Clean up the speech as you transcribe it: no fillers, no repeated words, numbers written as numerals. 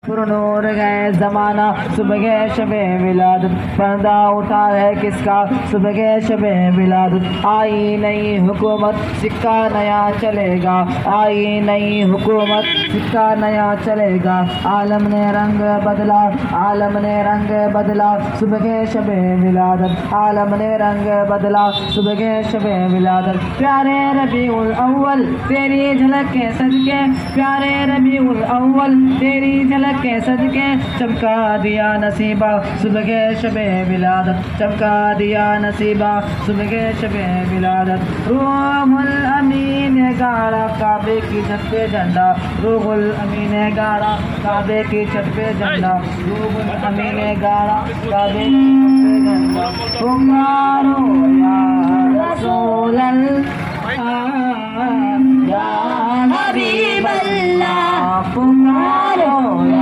नूर गए जमाना सुबह शबे विलादत पर्दा उठा है किसका सुबह शबे विलादत आई नई हुकूमत सिक्का नया चलेगा आई नई हुकूमत सिक्का नया चलेगा आलम ने रंग बदला आलम ने रंग बदला सुबह शबे विलादत आलम ने रंग बदला सुबह शबे विलादत प्यारे रबीउल अव्वल तेरी झलक के सदके प्यारे रबीउल अव्वल तेरी झलक के सदके चमका दिया नसीबा सुबह शबे विलादत चमका दिया नसीबा सुबह शबे विलादत रूहुल अमीन गाड़ा काबे की छत पे झंडा रूहुल अमीन गाड़ा काबे की छत पे झंडा रूहुल अमीन गाड़ा काबे की छत पे झंडा पुकारो या रसूल अल्लाह या हबीब अल्लाह पुकारो